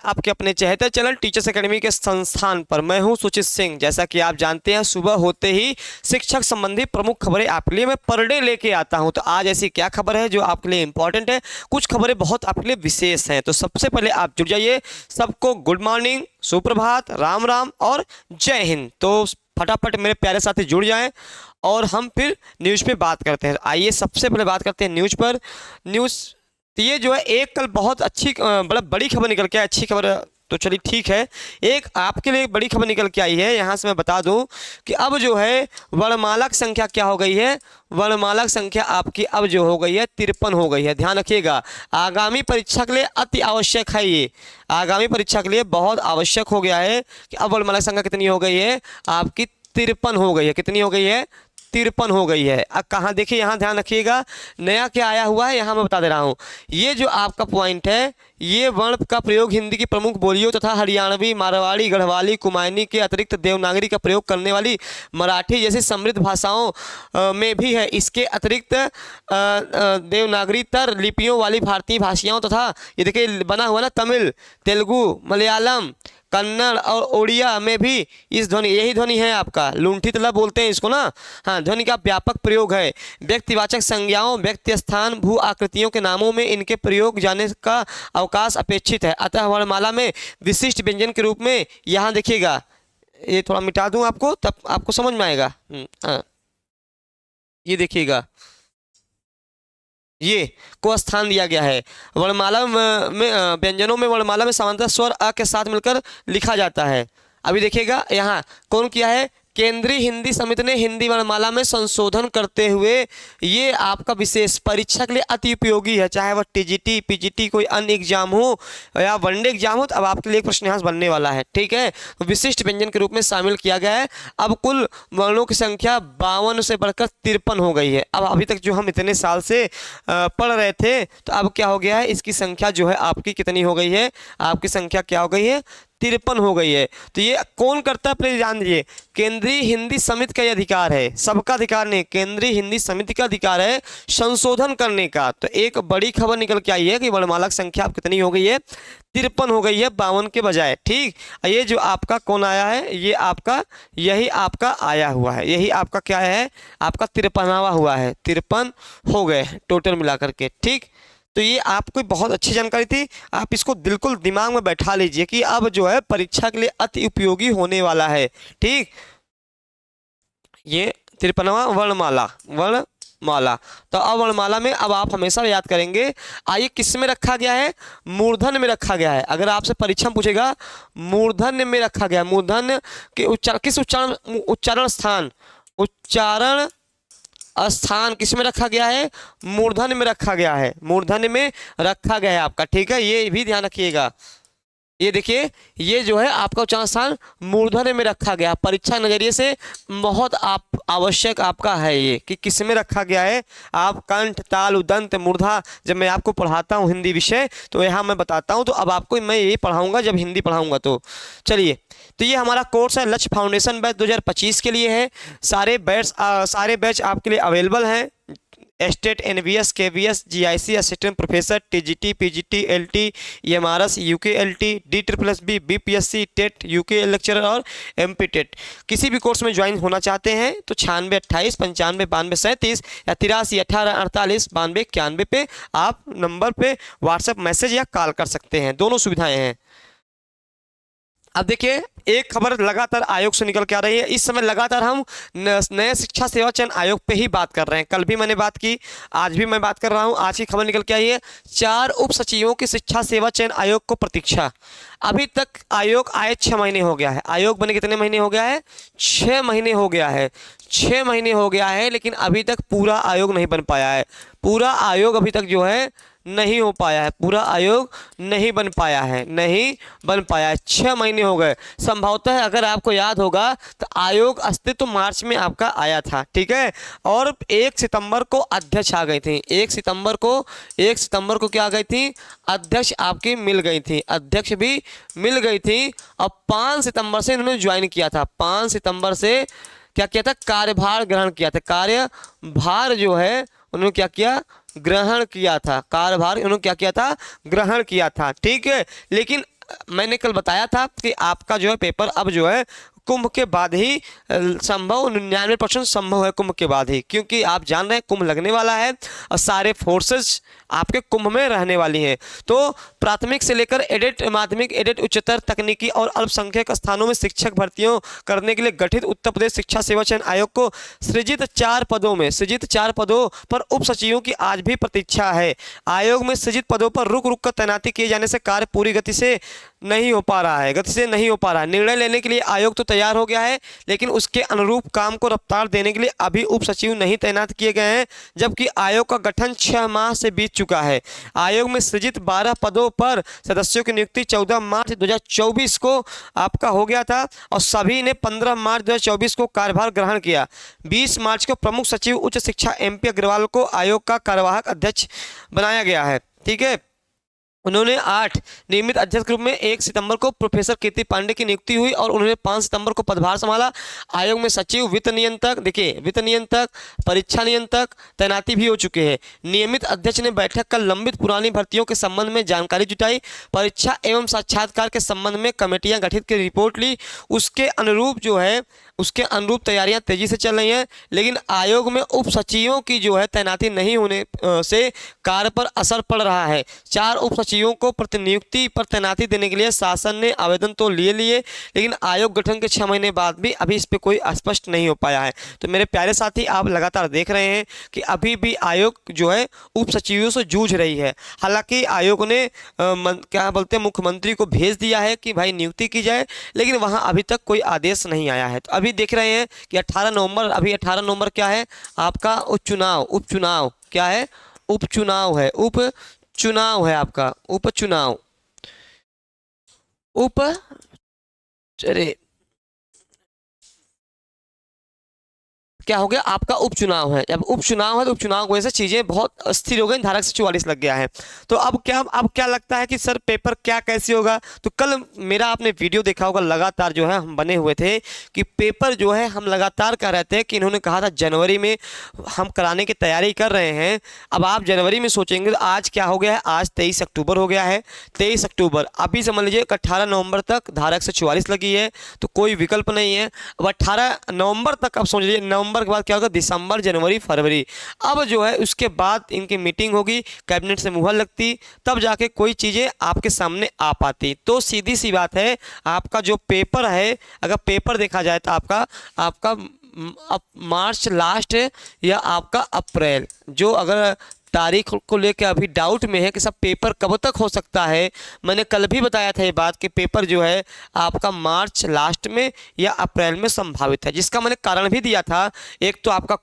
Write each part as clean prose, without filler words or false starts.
आपके अपने चहेते channel teachers academy के संस्थान पर। मैं हूं सुचित सिंह। जैसा कि आप जानते हैं, सुबह होते ही शिक्षक संबंधी प्रमुख खबरें आपके लिए मैं पर डे लेके आता हूं। तो आज ऐसी क्या खबर है जो आपके लिए इंपॉर्टेंट है, कुछ खबरें बहुत आपके लिए विशेष हैं। तो सबसे पहले आप जुड़ जाइए। सबको गुड मॉर्निंग, सुप्रभात, राम राम और जय हिंद। तो फटाफट मेरे प्यारे साथी जुड़ जाएं और हम फिर न्यूज़ पे बात करते हैं। आइए सबसे पहले बात करते हैं न्यूज़ पर। न्यूज़ तो ये जो है एक कल बहुत अच्छी बड़ी खबर निकल के आई। अच्छी खबर तो चलिए ठीक है, एक आपके लिए बड़ी खबर निकल के आई है। यहाँ से मैं बता दूं कि अब जो है वर्णमाला की संख्या क्या हो गई है। वर्णमाला की संख्या आपकी अब जो हो गई है 53 हो गई है। ध्यान रखिएगा, आगामी परीक्षा के लिए अति आवश्यक है। ये आगामी परीक्षा के लिए बहुत आवश्यक हो गया है कि अब वर्णमाला की संख्या कितनी हो गई है आपकी, 53 हो गई है। कितनी हो गई है, 53 हो गई है। अब कहाँ देखिए, यहाँ ध्यान रखिएगा, नया क्या आया हुआ है यहाँ मैं बता दे रहा हूँ। ये जो आपका पॉइंट है, ये वर्ण का प्रयोग हिंदी की प्रमुख बोलियों तथा हरियाणवी, मारवाड़ी, गढ़वाली, कुमायूनी के अतिरिक्त देवनागरी का प्रयोग करने वाली मराठी जैसी समृद्ध भाषाओं में भी है। इसके अतिरिक्त देवनागरीतर लिपियों वाली भारतीय भाषाओं तथा ये देखिए बना हुआ ना, तमिल, तेलुगु, मलयालम, कन्नड़ और ओडिया में भी इस ध्वनि, यही ध्वनि है आपका, लुंठी तला बोलते हैं इसको ना। हाँ, ध्वनि का व्यापक प्रयोग है। व्यक्तिवाचक संज्ञाओं, व्यक्ति स्थान, भू आकृतियों के नामों में इनके प्रयोग जाने का अवकाश अपेक्षित है। अतः वर्णमाला में विशिष्ट व्यंजन के रूप में यहाँ देखिएगा, ये थोड़ा मिटा दूँ आपको तब आपको समझ में आएगा। ये देखिएगा, ये को स्थान दिया गया है। वर्णमाला में व्यंजनों में वर्णमाला में सामान्यतः स्वर अ के साथ मिलकर लिखा जाता है। अभी देखिएगा यहाँ कौन किया है, केंद्रीय हिंदी समिति ने हिंदी वर्णमाला में संशोधन करते हुए ये आपका विशेष परीक्षा के लिए अति उपयोगी है। चाहे वह टीजीटी, पीजीटी, कोई अन्य एग्जाम हो या वनडे एग्जाम हो, तो अब आपके लिए एक प्रश्न यहाँ बनने वाला है। ठीक है, तो विशिष्ट व्यंजन के रूप में शामिल किया गया है। अब कुल वर्णों की संख्या 52 से बढ़कर 53 हो गई है। अब अभी तक जो हम इतने साल से पढ़ रहे थे, तो अब क्या हो गया है, इसकी संख्या जो है आपकी कितनी हो गई है, आपकी संख्या क्या हो गई है, 53 हो गई है। तो ये कौन करता है, प्लीज ध्यान दीजिए, केंद्रीय हिंदी समिति का ये अधिकार है, सबका अधिकार नहीं, केंद्रीय हिंदी समिति का अधिकार है संशोधन करने का। तो एक बड़ी खबर निकल के आई है कि वर्णमाला की संख्या आप कितनी हो गई है, 53 हो गई है 52 के बजाय। ठीक, ये जो आपका कौन आया है, ये आपका यही आपका आया हुआ है, यही आपका क्या है, आपका 53वां हुआ है, 53 हो गए टोटल मिलाकर के। ठीक, तो ये आपको बहुत अच्छी जानकारी थी, आप इसको बिल्कुल दिमाग में बैठा लीजिए कि अब जो है परीक्षा के लिए अति उपयोगी होने वाला है। ठीक, ये 53वां वर्णमाला। तो अब वर्णमाला में अब आप हमेशा याद करेंगे, आइए किस में रखा गया है, मूर्धन्य में रखा गया है। अगर आपसे परीक्षा में पूछेगा मूर्धन्य में रखा गया, मूर्धन्य के किस उच्चारण स्थान किस में रखा गया है, मूर्धन्य में रखा गया है, मूर्धन्य में रखा गया है आपका। ठीक है, ये भी ध्यान रखिएगा। ये देखिए, ये जो है आपका उच्चारण स्थान मूर्धन्य में रखा गया। परीक्षा नजरिए से बहुत आवश्यक आपका है ये कि किस में रखा गया है। आप कंठ, ताल, उदंत, मूर्धा जब मैं आपको पढ़ाता हूँ हिंदी विषय, तो यहाँ मैं बताता हूँ, तो अब आपको मैं यही पढ़ाऊँगा जब हिंदी पढ़ाऊँगा। तो चलिए, तो ये हमारा कोर्स है लक्ष्य फाउंडेशन बैच 2025 के लिए है। सारे बैच आपके लिए अवेलेबल हैं। State, NVS, KVS, GIC, assistant professor, TGT, PGT, LT, MRS, UKLT, DSSB, BPSC, TET, UK lecturer और एमपी टेट। किसी भी कोर्स में ज्वाइन होना चाहते हैं तो 96 28 95 92 37 या 83 18 48 92 91 पे आप नंबर पे व्हाट्सएप मैसेज या कॉल कर सकते हैं, दोनों सुविधाएं हैं। अब देखिए, एक खबर लगातार आयोग से निकल के आ रही है। इस समय लगातार हम नए शिक्षा सेवा चयन आयोग पे ही बात कर रहे हैं। कल भी मैंने बात की, आज भी मैं बात कर रहा हूं। आज की खबर निकल के आई है, 4 उप सचिवों की शिक्षा सेवा चयन आयोग को प्रतीक्षा। अभी तक आयोग आए 6 महीने हो गया है। आयोग बने कितने महीने हो गया है, 6 महीने हो गया है, 6 महीने हो गया है, लेकिन अभी तक पूरा आयोग नहीं बन पाया है। पूरा आयोग अभी तक जो है नहीं हो पाया है, पूरा आयोग नहीं बन पाया है, नहीं बन पाया है। 6 महीने हो गए। संभवतः अगर आपको याद होगा तो आयोग अस्तित्व मार्च में आपका आया था। ठीक है, और 1 सितंबर को अध्यक्ष आ गई थी। 1 सितंबर को क्या आ गई थी, अध्यक्ष आपकी मिल गई थी, अध्यक्ष भी मिल गई थी। और 5 सितंबर से इन्होंने ज्वाइन किया था। 5 सितंबर से क्या किया था, कार्यभार ग्रहण किया था। कार्यभार जो है उन्होंने क्या किया, ग्रहण किया था। कार्यभार उन्होंने क्या किया था, ग्रहण किया था। ठीक है, लेकिन मैंने कल बताया था कि आपका जो है पेपर अब जो है कुंभ के बाद ही संभव, 99% संभव है कुंभ के बाद ही, क्योंकि आप जान रहे हैं कुंभ लगने वाला है और सारे फोर्सेस आपके कुंभ में रहने वाली हैं। तो प्राथमिक से लेकर एडेड, माध्यमिक, एडेड, उच्चतर, तकनीकी और अल्पसंख्यक स्थानों में शिक्षक भर्तियों करने के लिए गठित उत्तर प्रदेश शिक्षा सेवा चयन आयोग को सृजित 4 पदों पर उप सचिवों की आज भी प्रतीक्षा है। आयोग में सृजित पदों पर रुक रुक कर तैनाती किए जाने से कार्य पूरी गति से नहीं हो पा रहा है, निर्णय लेने के लिए आयोग तो तैयार हो गया है, लेकिन उसके अनुरूप काम को रफ्तार देने के लिए अभी उप सचिव नहीं तैनात किए गए हैं, जबकि आयोग का गठन 6 माह से बीत चुका है। आयोग में सृजित 12 पदों पर सदस्यों की नियुक्ति 14 मार्च 2024 को आपका हो गया था और सभी ने 15 मार्च 2024 को कार्यभार ग्रहण किया। 20 मार्च को प्रमुख सचिव उच्च शिक्षा MP अग्रवाल को आयोग का कार्यवाहक अध्यक्ष बनाया गया है। ठीक है, उन्होंने 8 नियमित अध्यक्ष के रूप में 1 सितंबर को प्रोफेसर कीर्ति पांडे की नियुक्ति हुई और उन्होंने 5 सितंबर को पदभार संभाला। आयोग में सचिव, वित्त नियंत्रक, देखिए वित्त नियंत्रक, परीक्षा नियंत्रक तैनाती भी हो चुके हैं। नियमित अध्यक्ष ने बैठक कर लंबित पुरानी भर्तियों के संबंध में जानकारी जुटाई, परीक्षा एवं साक्षात्कार के संबंध में कमेटियां गठित की रिपोर्ट ली। उसके अनुरूप तैयारियां तेजी से चल रही हैं, लेकिन आयोग में उप सचिवों की जो है तैनाती नहीं होने से कार्य पर असर पड़ रहा है। 4 उप सचिवों को प्रतिनियुक्ति पर तैनाती देने के लिए शासन ने आवेदन तो लिए, लेकिन आयोग गठन के 6 महीने बाद भी अभी इस पर कोई स्पष्ट नहीं हो पाया है। तो मेरे प्यारे साथी, आप लगातार देख रहे हैं कि अभी भी आयोग जो है उप सचिवों से जूझ रही है। हालांकि आयोग ने क्या बोलते हैं, मुख्यमंत्री को भेज दिया है कि भाई नियुक्ति की जाए, लेकिन वहां अभी तक कोई आदेश नहीं आया है। तो अभी देख रहे हैं कि 18 नवंबर क्या है आपका उपचुनाव क्या है, उपचुनाव है आपका अरे क्या हो गया आपका उपचुनाव है। जब उपचुनाव है तो उपचुनाव की वजह से चीजें बहुत अस्थिर हो गई, धारा 144 लग गया है। तो अब क्या लगता है कि सर पेपर क्या कैसे होगा? तो कल मेरा आपने वीडियो देखा होगा, लगातार जो है हम बने हुए थे कि पेपर जो है हम लगातार कह रहे थे कि इन्होंने कहा था जनवरी में हम कराने की तैयारी कर रहे हैं। अब आप जनवरी में सोचेंगे तो आज क्या हो गया है, आज 23 अक्टूबर हो गया है। 23 अक्टूबर अभी समझ लीजिए 18 नवंबर तक धारा 144 लगी है, तो कोई विकल्प नहीं है। अब 18 नवंबर तक आप समझ लीजिए, नवंबर के बाद क्या होगा, दिसंबर, जनवरी, फरवरी। अब जो है उसके बाद इनकी मीटिंग होगी, कैबिनेट से मुहर लगती, तब जाके कोई चीज़ें आपके सामने आ पाती। तो सीधी सी बात है, आपका जो पेपर है, अगर पेपर देखा जाए तो आपका मार्च लास्ट या आपका अप्रैल, जो अगर तारीख को लेकर अभी डाउट में है कि सब पेपर कब तक हो सकता है। मैंने कल भी बताया था ये बात कि पेपर जो है आपका मार्च लास्ट में या अप्रैल में संभावित है, जिसका मैंने कारण भी दिया था। एक तो आपका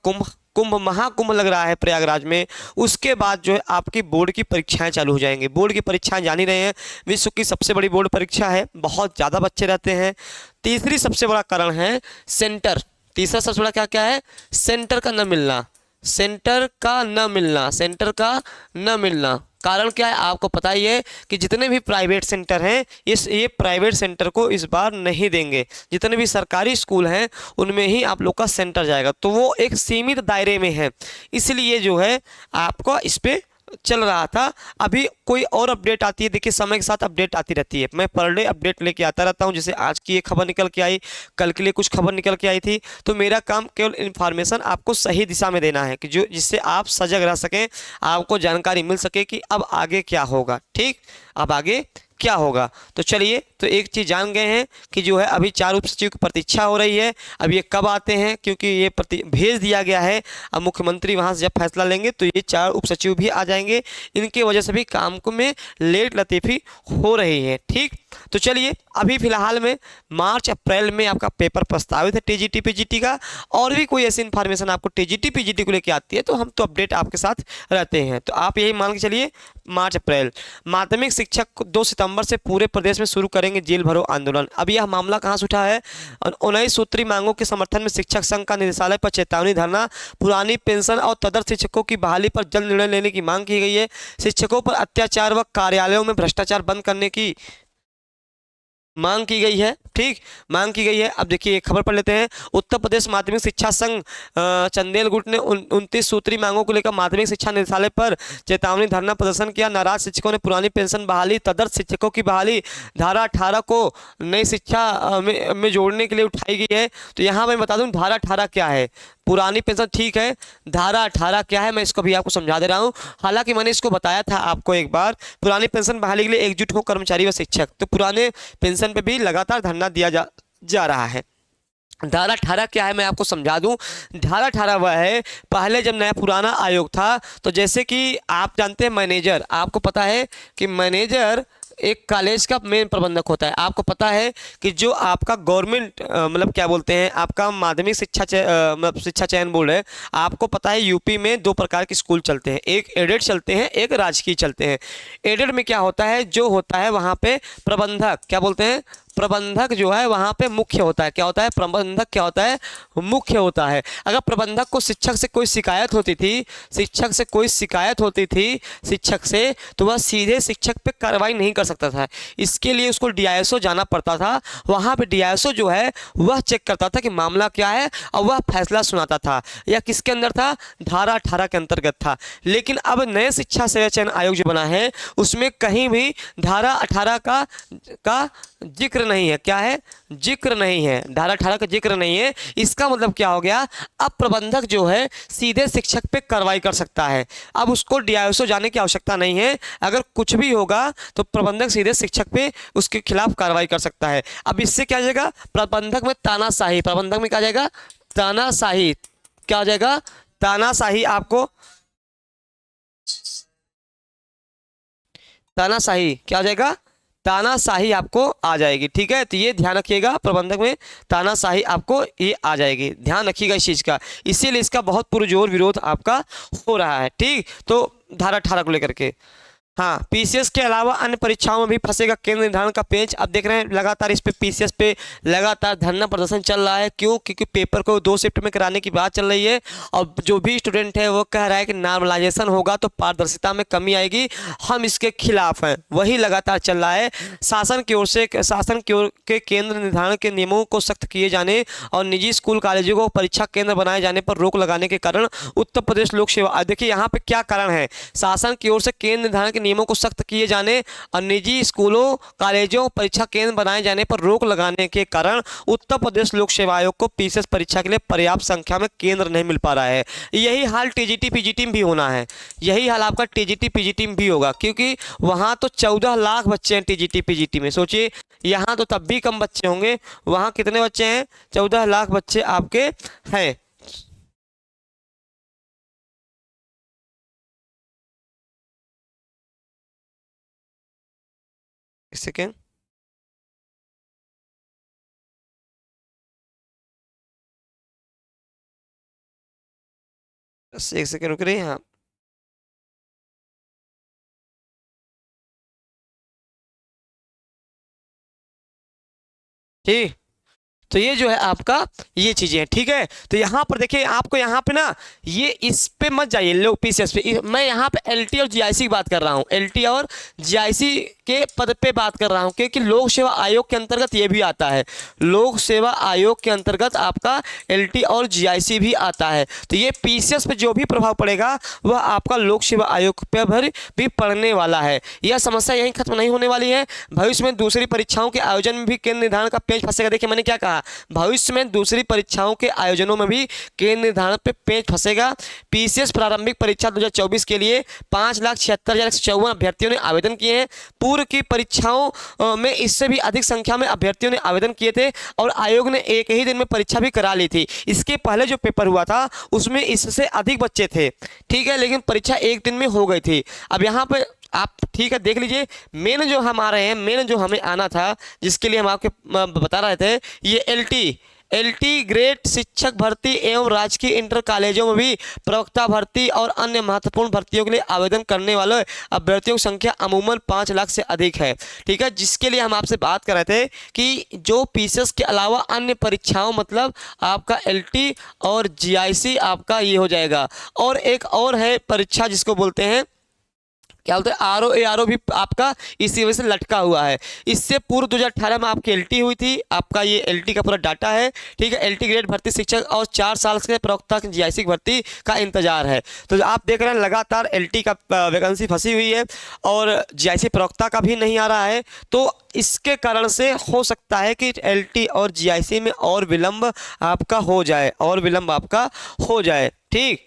महाकुंभ लग रहा है प्रयागराज में, उसके बाद जो है आपकी बोर्ड की परीक्षाएं चालू हो जाएंगी। बोर्ड की परीक्षाएं जान ही रहे हैं, विश्व की सबसे बड़ी बोर्ड परीक्षा है, बहुत ज़्यादा बच्चे रहते हैं। तीसरी सबसे बड़ा कारण है सेंटर, तीसरा सबसे बड़ा क्या है, सेंटर का न मिलना। कारण क्या है आपको पता ही है कि जितने भी प्राइवेट सेंटर हैं ये प्राइवेट सेंटर को इस बार नहीं देंगे। जितने भी सरकारी स्कूल हैं उनमें ही आप लोग का सेंटर जाएगा, तो वो एक सीमित दायरे में है, इसलिए जो है आपको इस पर चल रहा था। अभी कोई और अपडेट आती है, देखिए समय के साथ अपडेट आती रहती है, मैं पर डे अपडेट लेके आता रहता हूं। जैसे आज की एक खबर निकल के आई, कल के लिए कुछ खबर निकल के आई थी, तो मेरा काम केवल इन्फॉर्मेशन आपको सही दिशा में देना है कि जो जिससे आप सजग रह सकें, आपको जानकारी मिल सके कि अब आगे क्या होगा। ठीक, अब आगे क्या होगा। तो चलिए, तो एक चीज़ जान गए हैं कि जो है अभी 4 उप सचिव की प्रतीक्षा हो रही है। अब ये कब आते हैं, क्योंकि ये भेज दिया गया है, अब मुख्यमंत्री वहाँ से जब फैसला लेंगे तो ये 4 उप सचिव भी आ जाएंगे। इनकी वजह से भी काम को में लेट लतीफ़ी हो रही है। ठीक, तो चलिए, अभी फिलहाल में मार्च अप्रैल में आपका पेपर प्रस्तावित है TGT PGT का। और भी कोई ऐसी इन्फॉर्मेशन आपको TGT PGT को लेकर आती है तो हम तो अपडेट आपके साथ रहते हैं। तो आप यही मान के चलिए, मार्च अप्रैल माध्यमिक शिक्षक 2 सितंबर से पूरे प्रदेश में शुरू करेंगे जेल भरो आंदोलन। अब यह मामला कहाँ से उठा है, 19 सूत्री मांगों के समर्थन में शिक्षक संघ का निदेशालय पर चेतावनी धरना, पुरानी पेंशन और तदर्थ शिक्षकों की बहाली पर जल्द निर्णय लेने की मांग की गई है। शिक्षकों पर अत्याचार व कार्यालयों में भ्रष्टाचार बंद करने की मांग की गई है। ठीक, मांग की गई है। अब देखिए खबर पढ़ लेते हैं। उत्तर प्रदेश माध्यमिक शिक्षा संघ चंदेल गुट ने 29 सूत्री मांगों को लेकर माध्यमिक शिक्षा निदेशालय पर चेतावनी धरना प्रदर्शन किया। नाराज शिक्षकों ने पुरानी पेंशन बहाली, तदर्थ शिक्षकों की बहाली धारा 18 को नई शिक्षा में जोड़ने के लिए उठाई गई है। तो यहाँ मैं बता दूं धारा 18 क्या है। पुरानी पेंशन ठीक है, धारा 18 क्या है मैं इसको भी आपको समझा दे रहा हूँ। हालांकि मैंने इसको बताया था आपको एक बार। पुरानी पेंशन बहाली के लिए एकजुट हो कर्मचारी व शिक्षक। तो पुराने पेंशन पे भी लगातार धरना दिया जा रहा है। धारा 18 क्या है मैं आपको समझा दूं। धारा 18 वह है, पहले जब नया पुराना आयोग था तो जैसे कि आप जानते हैं मैनेजर, आपको पता है कि मैनेजर एक कॉलेज का मेन प्रबंधक होता है। आपको पता है कि जो आपका गवर्नमेंट मतलब क्या बोलते हैं, आपका माध्यमिक शिक्षा मतलब शिक्षा चयन बोर्ड है। आपको पता है यूपी में दो प्रकार के स्कूल चलते हैं, एक एडेड चलते हैं, एक राजकीय चलते हैं। एडेड में क्या होता है, जो होता है वहाँ पे प्रबंधक, क्या बोलते हैं, प्रबंधक जो है वहाँ पे मुख्य होता है। क्या होता है, प्रबंधक क्या होता है, मुख्य होता है। अगर प्रबंधक को शिक्षक से कोई शिकायत होती थी, शिक्षक से कोई शिकायत होती थी शिक्षक से, तो वह सीधे शिक्षक पे कार्रवाई नहीं कर सकता था। इसके लिए उसको डीआईएसओ जाना पड़ता था। वहाँ पे डीआईएसओ जो है वह चेक करता था कि मामला क्या है और वह फैसला सुनाता था। यह किसके अंदर था, धारा 18 के अंतर्गत था। लेकिन अब नए शिक्षा सेवा चयन आयोग जो बना है उसमें कहीं भी धारा 18 का जिक्र नहीं है। क्या है, जिक्र नहीं है, धारा 18 का जिक्र नहीं है। इसका मतलब क्या हो गया, अब प्रबंधक जो है सीधे शिक्षक पे कार्रवाई कर सकता है। अब उसको डीआईएसओ जाने की आवश्यकता नहीं है। अगर कुछ भी होगा तो प्रबंधक सीधे शिक्षक पे उसके खिलाफ कार्रवाई कर सकता है। अब इससे क्या हो जाएगा, प्रबंधक में तानाशाही, प्रबंधक में क्या जाएगा, तानाशाही, क्या हो जाएगा, तानाशाही। आपको तानाशाही क्या हो जाएगा, तानाशाही आपको आ जाएगी। ठीक है, तो ये ध्यान रखिएगा, प्रबंधक में तानाशाही आपको ये आ जाएगी, ध्यान रखिएगा इस चीज़ का। इसीलिए इसका बहुत पुरजोर विरोध आपका हो रहा है। ठीक, तो धारा 18 को लेकर के हाँ, पीसीएस के अलावा अन्य परीक्षाओं में भी फंसेगा केंद्र निर्धारण का पेंच। अब देख रहे हैं लगातार इस पे पीसीएस पे लगातार धरना प्रदर्शन चल रहा है। क्यों, क्योंकि पेपर को 2 शिफ्ट में कराने की बात चल रही है और जो भी स्टूडेंट है वो कह रहा है कि नॉर्मलाइजेशन होगा तो पारदर्शिता में कमी आएगी, हम इसके खिलाफ हैं। वही लगातार चल रहा है। शासन की ओर के केंद्र निर्धारण के नियमों को सख्त किए जाने और निजी स्कूल कॉलेजों को परीक्षा केंद्र बनाए जाने पर रोक लगाने के कारण उत्तर प्रदेश लोक सेवा, देखिए यहाँ पे क्या कारण है, शासन की ओर से केंद्र निर्धारण के नियमों को सख्त किए जाने और निजी स्कूलों कॉलेजों परीक्षा केंद्र बनाए जाने पर रोक लगाने के कारण उत्तर प्रदेश लोक सेवा आयोग को पीसीएस परीक्षा के लिए पर्याप्त संख्या में केंद्र नहीं मिल पा रहा है। यही हाल टीजीटी पीजीटी में भी होना है, यही हाल आपका टीजीटी पीजीटी में भी होगा, क्योंकि वहां तो 14 लाख बच्चे हैं टीजीटी पीजीटी में। सोचिए यहाँ तो तब भी कम बच्चे होंगे, वहां कितने बच्चे हैं, 14 लाख बच्चे आपके हैं। सेकेंड, एक सेकेंड रुक रही, हाँ ठीक। तो ये जो है आपका ये चीजें हैं। ठीक है, तो यहाँ पर देखिए आपको यहाँ पे ना ये इस पे मत जाइए लोग पीसीएस पे, मैं यहाँ पे एलटी और जीआईसी की बात कर रहा हूँ, एलटी और जीआईसी के पद पे बात कर रहा हूँ, क्योंकि लोक सेवा आयोग के अंतर्गत ये भी आता है। लोक सेवा आयोग के अंतर्गत आपका एलटी और जीआईसी भी आता है। तो ये पीसीएस पे जो भी प्रभाव पड़ेगा वह आपका लोक सेवा आयोग पर भी पड़ने वाला है। यह समस्या यहीं खत्म नहीं होने वाली है, भविष्य में दूसरी परीक्षाओं के आयोजन में भी केंद्र निर्धारण का पेच फंसेगा। देखिए मैंने क्या कहा, भविष्य में दूसरी परीक्षाओं के आयोजनों में भी केंद्र निर्धारण पे पेच फंसेगा। पीसीएस प्रारंभिक परीक्षा 2024 के लिए 5,76,154 अभ्यर्थियों ने आवेदन किए हैं। पूर्व की परीक्षाओं में इससे भी अधिक संख्या में अभ्यर्थियों ने आवेदन किए थे और आयोग ने एक ही दिन में परीक्षा भी करा ली थी। इसके पहले जो पेपर हुआ था उसमें इससे अधिक बच्चे थे, ठीक है, लेकिन परीक्षा एक दिन में हो गई थी। अब यहाँ पे आप ठीक है देख लीजिए, मेन जो हम आ रहे हैं, मेन जो हमें आना था जिसके लिए हम आपके बता रहे थे, ये एलटी ग्रेड शिक्षक भर्ती एवं राजकीय इंटर कॉलेजों में भी प्रवक्ता भर्ती और अन्य महत्वपूर्ण भर्तियों के लिए आवेदन करने वाले अभ्यर्थियों की संख्या अमूमन 5 लाख से अधिक है। ठीक है, जिसके लिए हम आपसे बात कर रहे थे कि जो पीसीएस के अलावा अन्य परीक्षाओं मतलब आपका एलटी और जीआईसी आपका ये हो जाएगा। और एक और है परीक्षा जिसको बोलते हैं क्या बोलते हैं, RO भी आपका इसी वजह से लटका हुआ है। इससे पूर्व 2018 में आपकी LT हुई थी, आपका ये LT का पूरा डाटा है, ठीक है। LT ग्रेड भर्ती शिक्षक और 4 साल के प्रवक्ता GIC की भर्ती का इंतजार है। तो आप देख रहे हैं लगातार LT का वैकेंसी फंसी हुई है और GIC प्रवक्ता का भी नहीं आ रहा है। तो इसके कारण से हो सकता है कि LT और GIC में और विलंब आपका हो जाए, ठीक।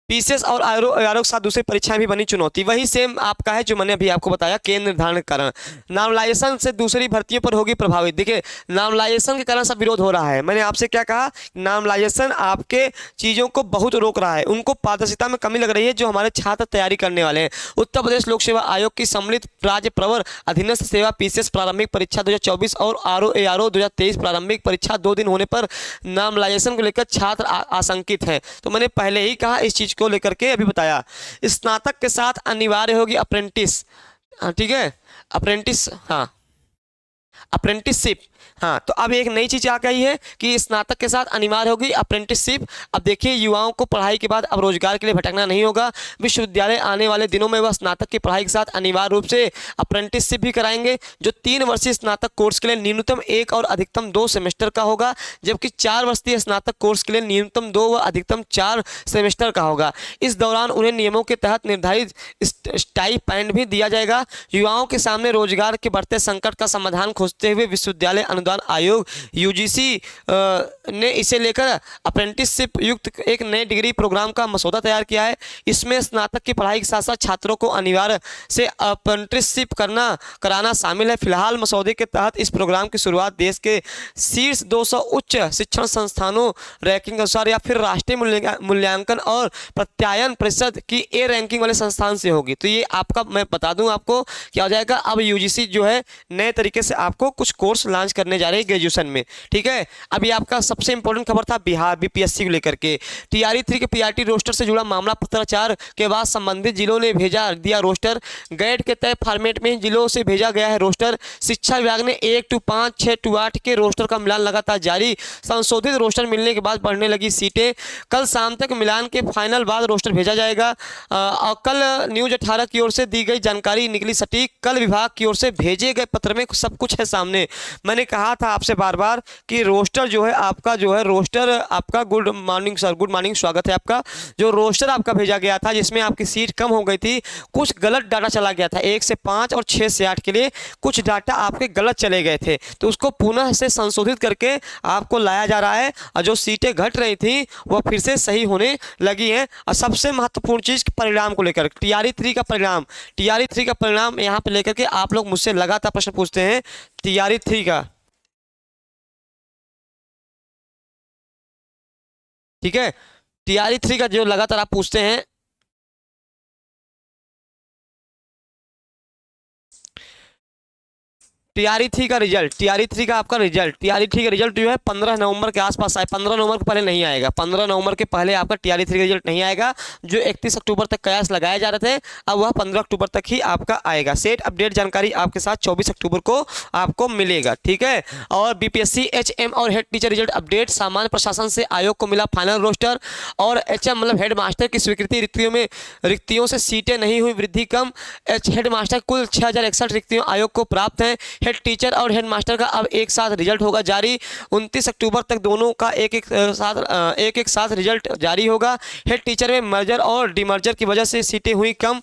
PCS और ARO के साथ दूसरी परीक्षाएं भी बनी चुनौती, वही सेम आपका है जो मैंने अभी आपको बताया, केंद्र निर्धारणकरण। नामलाइजेशन से दूसरी भर्तियों पर होगी प्रभावित। देखिए नामलाइजेशन के कारण सब विरोध हो रहा है। मैंने आपसे क्या कहा, नामलाइजेशन आपके चीज़ों को बहुत रोक रहा है, उनको पारदर्शिता में कमी लग रही है जो हमारे छात्र तैयारी करने वाले हैं। उत्तर प्रदेश लोक सेवा आयोग की सम्मिलित राज्य प्रवर अधीनस्थ सेवा PCS प्रारंभिक परीक्षा 2024 और ARO 2023 प्रारंभिक परीक्षा 2 दिन होने पर नामलाइजेशन को लेकर छात्र आशंकित हैं। तो मैंने पहले ही कहा, इस चीज को लेकर के अभी बताया। स्नातक के साथ अनिवार्य होगी अप्रेंटिस, ठीक है, अप्रेंटिस, हाँ अप्रेंटिसशिप। हाँ, तो अब एक नई चीज़ आ गई है कि स्नातक के साथ अनिवार्य होगी अप्रेंटिसशिप। अब देखिए युवाओं को पढ़ाई के बाद अब रोजगार के लिए भटकना नहीं होगा। विश्वविद्यालय आने वाले दिनों में वह स्नातक की पढ़ाई के साथ अनिवार्य रूप से अप्रेंटिसशिप भी कराएंगे, जो 3 वर्षीय स्नातक कोर्स के लिए न्यूनतम 1 और अधिकतम 2 सेमेस्टर का होगा, जबकि 4 वर्षीय स्नातक कोर्स के लिए न्यूनतम 2 व अधिकतम 4 सेमेस्टर का होगा। इस दौरान उन्हें नियमों के तहत निर्धारित स्टाइपेंड भी दिया जाएगा। युवाओं के सामने रोजगार के बढ़ते संकट का समाधान खोजते हुए विश्वविद्यालय अनुदान आयोग UGC ने इसे लेकर अप्रेंटिसशिप युक्त एक नए डिग्री प्रोग्राम का मसौदा तैयार किया है। इसमें स्नातक की पढ़ाई के साथ साथ छात्रों को अनिवार्य से अप्रेंटिसशिप कराना शामिल है। फिलहाल मसौदे के तहत इस प्रोग्राम की शुरुआत देश के शीर्ष 200 उच्च शिक्षण संस्थानों रैंकिंग अनुसार या फिर राष्ट्रीय मूल्यांकन और प्रत्यायन परिषद की A रैंकिंग वाले संस्थान से होगी। तो ये आपका मैं बता दूं आपको क्या हो जाएगा, अब UGC जो है नए तरीके से आपको कुछ कोर्स लॉन्च करने जा रहे हैं ग्रेजुएशन में, ठीक है। अभी आपका सबसे इंपॉर्टेंट खबर था बिहार BPSC को लेकर के। TRE-3 के PRT रोस्टर से जुड़ा मामला पत्राचार के बाद संबंधित जिलों ने भेजा दिया रोस्टर। गैड के तय फॉर्मेट में जिलों से भेजा गया है रोस्टर। शिक्षा विभाग ने 1 to 5, 6 to 8 के रोस्टर का मिलान लगातार जारी। संशोधित रोस्टर मिलने के बाद बढ़ने लगी सीटें। कल शाम तक मिलान के फाइनल बाद रोस्टर भेजा जाएगा। और कल न्यूज 18 की ओर से दी गई जानकारी निकली सटीक। कल विभाग की ओर से भेजे गए पत्र में सब कुछ है सामने। मैंने कहा था आपसे बार बार कि रोस्टर जो है आपका रोस्टर आपका good morning sir, good morning, स्वागत है आपका। जो रोस्टर आपका भेजा गया था जिसमें आपकी सीट कम हो गई थी, कुछ गलत डाटा चला गया था। 1 से 5 और 6 से 8 के लिए कुछ डाटा आपके गलत चले गए थे, तो उसको पुनः से संशोधित करके आपको लाया जा रहा है और जो सीटें घट रही थी वह फिर से सही होने लगी हैं। और सबसे महत्वपूर्ण चीज़ परिणाम को लेकर TRE-3 का परिणाम यहाँ पे लेकर के आप लोग मुझसे लगातार प्रश्न पूछते हैं। TRE-3 का, ठीक है, TRE-3 का जो लगातार आप पूछते हैं, TRE-3 का रिजल्ट, TRE-3 का आपका रिजल्ट, TRE-3 का रिजल्ट जो है 15 नवंबर के आसपास आए। 15 नवंबर के पहले नहीं आएगा, 15 नवंबर के पहले आपका TRE-3 का रिजल्ट नहीं आएगा। जो 31 अक्टूबर तक कयास लगाए जा रहे थे, अब वह 15 अक्टूबर तक ही आपका आएगा। सेट अपडेट जानकारी आपके साथ 24 अक्टूबर को आपको मिलेगा, ठीक है। और BPSC HM और हेड टीचर रिजल्ट अपडेट। सामान्य प्रशासन से आयोग को मिला फाइनल रोस्टर और HM मतलब हेड मास्टर की स्वीकृति। रिक्तियों से सीटें नहीं हुई वृद्धि कम। हेड मास्टर कुल 6061 रिक्तियों आयोग को प्राप्त हैं। हेड टीचर और हेड मास्टर का अब एक साथ रिजल्ट होगा जारी। 29 अक्टूबर तक दोनों का एक एक साथ रिजल्ट जारी होगा। हेड टीचर में मर्जर और डिमर्जर की वजह से सीटें हुई कम।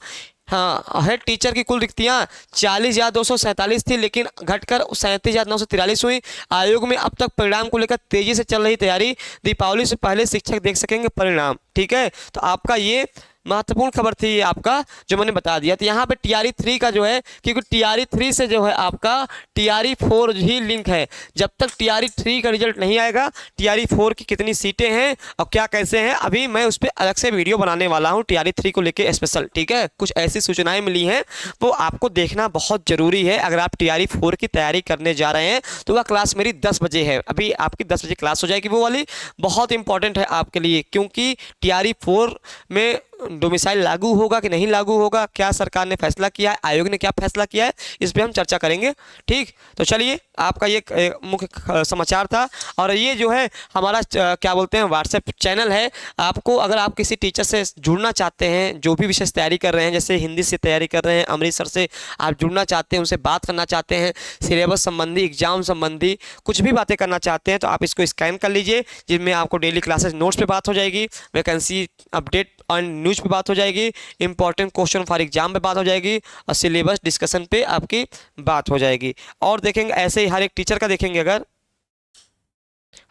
हाँ, हेड टीचर की कुल रिक्तियाँ 40,247 थी, लेकिन घटकर 37,943 हुई। आयोग में अब तक परिणाम को लेकर तेजी से चल रही तैयारी। दीपावली से पहले शिक्षक देख सकेंगे परिणाम, ठीक है। तो आपका ये महत्वपूर्ण खबर थी ये आपका जो मैंने बता दिया। तो यहाँ पे TRE-3 का जो है, क्योंकि TRE-3 से जो है आपका TRE-4 ही लिंक है। जब तक TRE-3 का रिजल्ट नहीं आएगा, TRE-4 की कितनी सीटें हैं और क्या कैसे हैं, अभी मैं उस पर अलग से वीडियो बनाने वाला हूँ TRE-3 को लेके स्पेशल, ठीक है। कुछ ऐसी सूचनाएं मिली हैं वो आपको देखना बहुत ज़रूरी है। अगर आप TRE-4 की तैयारी करने जा रहे हैं तो वह क्लास मेरी 10 बजे है। अभी आपकी 10 बजे क्लास हो जाएगी, वो वाली बहुत इंपॉर्टेंट है आपके लिए, क्योंकि TRE-4 में डोमिसाइल लागू होगा कि नहीं लागू होगा, क्या सरकार ने फैसला किया है, आयोग ने क्या फैसला किया है, इस पर हम चर्चा करेंगे। ठीक, तो चलिए, आपका ये मुख्य समाचार था। और ये जो है हमारा क्या बोलते हैं व्हाट्सएप चैनल है। आपको अगर आप किसी टीचर से जुड़ना चाहते हैं, जो भी विषय से तैयारी कर रहे हैं, जैसे हिंदी से तैयारी कर रहे हैं, अमृतसर से आप जुड़ना चाहते हैं, उनसे बात करना चाहते हैं, सिलेबस संबंधी, एग्जाम संबंधी कुछ भी बातें करना चाहते हैं, तो आप इसको स्कैन कर लीजिए, जिसमें आपको डेली क्लासेस नोट्स पे बात हो जाएगी, वैकेंसी अपडेट और न्यूज़ पे बात हो जाएगी, इंपॉर्टेंट क्वेश्चन फॉर एग्जाम पे बात हो जाएगी, और सिलेबस डिस्कशन पे आपकी बात हो जाएगी। और देखेंगे ऐसे ही हर एक टीचर का देखेंगे, अगर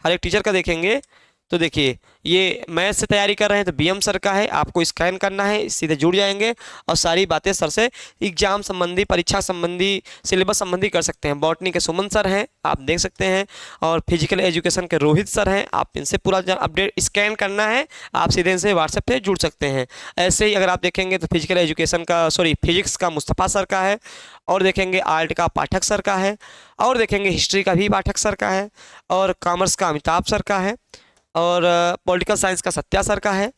हर एक टीचर का देखेंगे तो देखिए, ये मैथ से तैयारी कर रहे हैं तो बीएम सर का है, आपको स्कैन करना है, सीधे जुड़ जाएंगे और सारी बातें सर से एग्जाम संबंधी, परीक्षा संबंधी, सिलेबस संबंधी कर सकते हैं। बॉटनी के सुमन सर हैं, आप देख सकते हैं, और फिजिकल एजुकेशन के रोहित सर हैं, आप इनसे पूरा अपडेट स्कैन करना है, आप सीधे इनसे व्हाट्सएप पे जुड़ सकते हैं। ऐसे ही अगर आप देखेंगे तो फिजिकल एजुकेशन का फिजिक्स का मुस्तफ़ा सर का है, और देखेंगे आर्ट का पाठक सर का है, और देखेंगे हिस्ट्री का भी पाठक सर का है, और कॉमर्स का अमिताभ सर का है, और पॉलिटिकल साइंस का सत्या सर का है।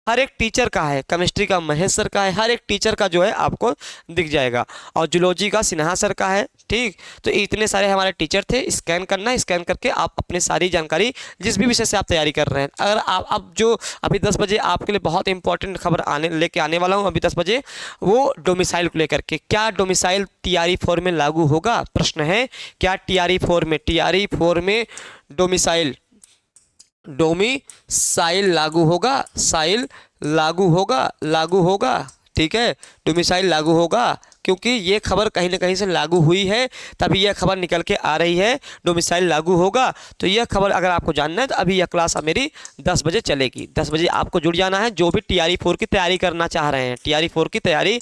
हर एक टीचर का है, केमिस्ट्री का महेश सर का है, हर एक टीचर का जो है आपको दिख जाएगा, और जूलॉजी का सिन्हा सर का है। ठीक, तो इतने सारे हमारे टीचर थे। स्कैन करना है, स्कैन करके आप अपने सारी जानकारी जिस भी विषय से आप तैयारी कर रहे हैं, अगर आप अब जो अभी 10 बजे आपके लिए बहुत इंपॉर्टेंट खबर लेके आने वाला हूँ अभी 10 बजे, वो डोमिसाइल को लेकर के, क्या डोमिसाइल TRE4 में लागू होगा, प्रश्न है, क्या TRE4 में डोमिसाइल लागू होगा, लागू होगा। ठीक है, डोमिसाइल लागू होगा, क्योंकि ये खबर कहीं ना कहीं से लागू हुई है, तभी यह खबर निकल के आ रही है, डोमिसाइल लागू होगा। तो यह खबर अगर आपको जानना है तो अभी यह क्लास मेरी 10 बजे चलेगी। 10 बजे आपको जुड़ जाना है, जो भी TRE4 की तैयारी करना चाह रहे हैं, TRE4 की तैयारी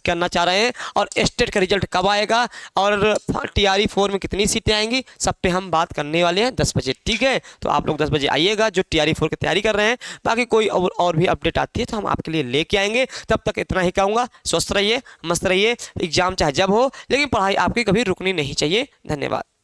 करना चाह रहे हैं, और स्टेट का रिजल्ट कब आएगा, और TRE4 में कितनी सीटें आएंगी, सब पे हम बात करने वाले हैं 10 बजे। ठीक है, तो आप लोग 10 बजे आइएगा जो TRE4 की तैयारी कर रहे हैं। बाकी कोई और भी अपडेट आती है तो हम आपके लिए लेके आएंगे। तब तक इतना ही कहूँगा, स्वस्थ रहिए, मस्त रहिए, एग्जाम चाहे जब हो, लेकिन पढ़ाई आपकी कभी रुकनी नहीं चाहिए। धन्यवाद।